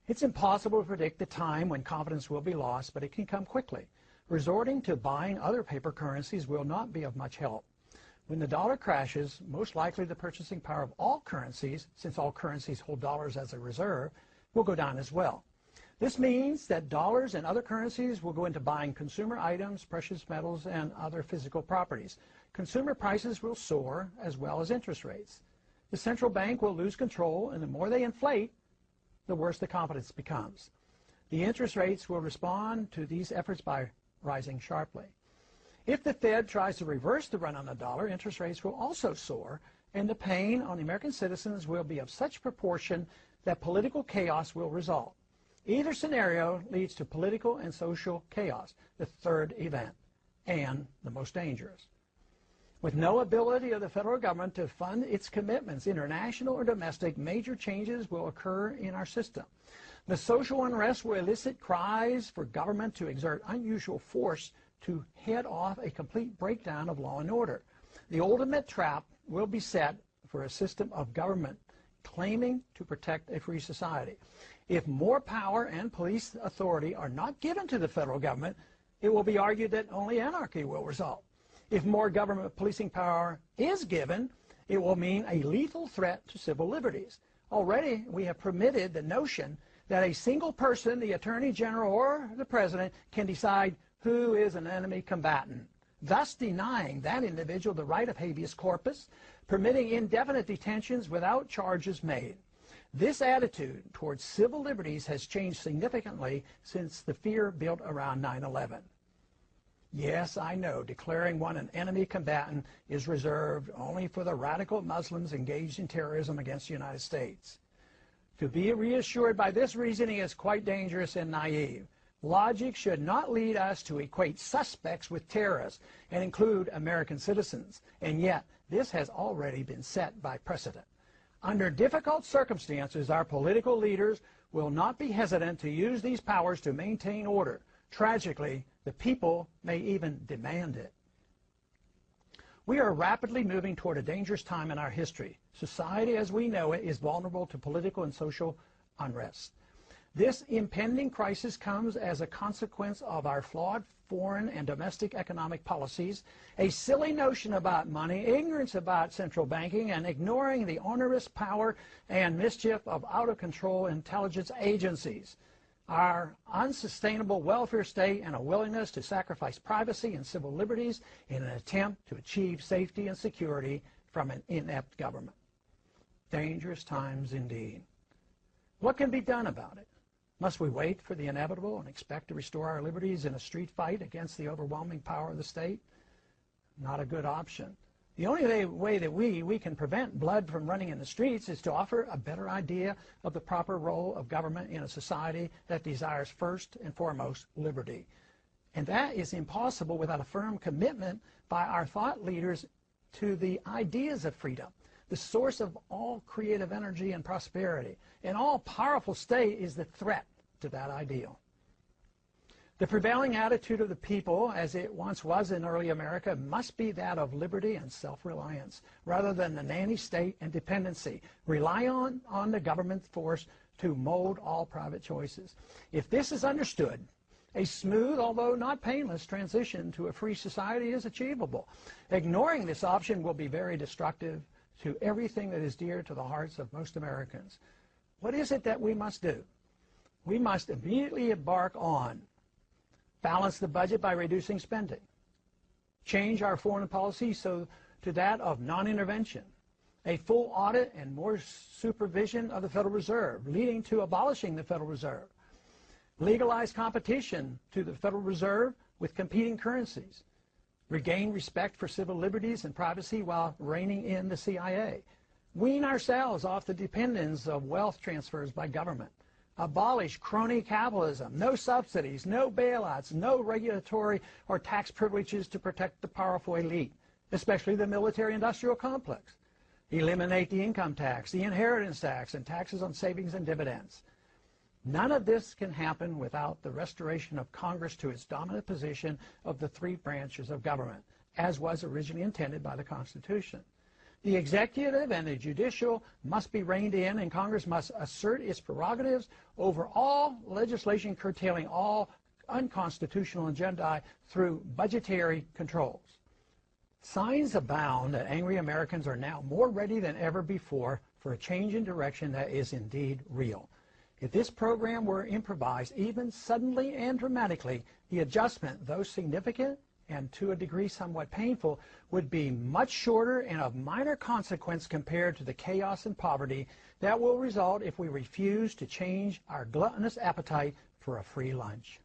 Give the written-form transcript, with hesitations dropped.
It's impossible to predict the time when confidence will be lost, but it can come quickly. Resorting to buying other paper currencies will not be of much help. When the dollar crashes, most likely the purchasing power of all currencies, since all currencies hold dollars as a reserve, will go down as well. This means that dollars and other currencies will go into buying consumer items, precious metals, and other physical properties. Consumer prices will soar, as well as interest rates. The central bank will lose control, and the more they inflate, the worse the confidence becomes. The interest rates will respond to these efforts by rising sharply. If the Fed tries to reverse the run on the dollar, interest rates will also soar, and the pain on the American citizens will be of such proportion that political chaos will result. Either scenario leads to political and social chaos, the third event, and the most dangerous. With no ability of the federal government to fund its commitments, international or domestic, major changes will occur in our system. The social unrest will elicit cries for government to exert unusual force to head off a complete breakdown of law and order. The ultimate trap will be set for a system of government claiming to protect a free society. If more power and police authority are not given to the federal government, it will be argued that only anarchy will result. If more government policing power is given, it will mean a lethal threat to civil liberties. Already, we have permitted the notion that a single person, the Attorney General or the President, can decide who is an enemy combatant, thus denying that individual the right of habeas corpus, permitting indefinite detentions without charges made. This attitude towards civil liberties has changed significantly since the fear built around 9/11. Yes, I know, declaring one an enemy combatant is reserved only for the radical Muslims engaged in terrorism against the United States. To be reassured by this reasoning is quite dangerous and naive. Logic should not lead us to equate suspects with terrorists and include American citizens, and yet this has already been set by precedent. Under difficult circumstances, our political leaders will not be hesitant to use these powers to maintain order. Tragically, the people may even demand it. We are rapidly moving toward a dangerous time in our history. Society as we know it is vulnerable to political and social unrest. This impending crisis comes as a consequence of our flawed foreign and domestic economic policies, a silly notion about money, ignorance about central banking, and ignoring the onerous power and mischief of out-of-control intelligence agencies. Our unsustainable welfare state and a willingness to sacrifice privacy and civil liberties in an attempt to achieve safety and security from an inept government. Dangerous times indeed. What can be done about it? Must we wait for the inevitable and expect to restore our liberties in a street fight against the overwhelming power of the state? Not a good option. The only way that we can prevent blood from running in the streets is to offer a better idea of the proper role of government in a society that desires first and foremost liberty. And that is impossible without a firm commitment by our thought leaders to the ideas of freedom, the source of all creative energy and prosperity. An all-powerful state is the threat to that ideal. The prevailing attitude of the people, as it once was in early America, must be that of liberty and self-reliance, rather than the nanny state and dependency. Rely on the government force to mold all private choices. If this is understood, a smooth, although not painless, transition to a free society is achievable. Ignoring this option will be very destructive to everything that is dear to the hearts of most Americans. What is it that we must do? We must immediately embark on balance the budget by reducing spending, change our foreign policy to that of non-intervention, a full audit and more supervision of the Federal Reserve, leading to abolishing the Federal Reserve, legalize competition to the Federal Reserve with competing currencies, regain respect for civil liberties and privacy while reining in the CIA, wean ourselves off the dependence of wealth transfers by government, abolish crony capitalism, no subsidies, no bailouts, no regulatory or tax privileges to protect the powerful elite, especially the military-industrial complex, eliminate the income tax, the inheritance tax, and taxes on savings and dividends. None of this can happen without the restoration of Congress to its dominant position of the three branches of government, as was originally intended by the Constitution. The executive and the judicial must be reined in, and Congress must assert its prerogatives over all legislation curtailing all unconstitutional agendae through budgetary controls. Signs abound that angry Americans are now more ready than ever before for a change in direction that is indeed real. If this program were improvised, even suddenly and dramatically, the adjustment, though significant and to a degree somewhat painful, would be much shorter and of minor consequence compared to the chaos and poverty that will result if we refuse to change our gluttonous appetite for a free lunch.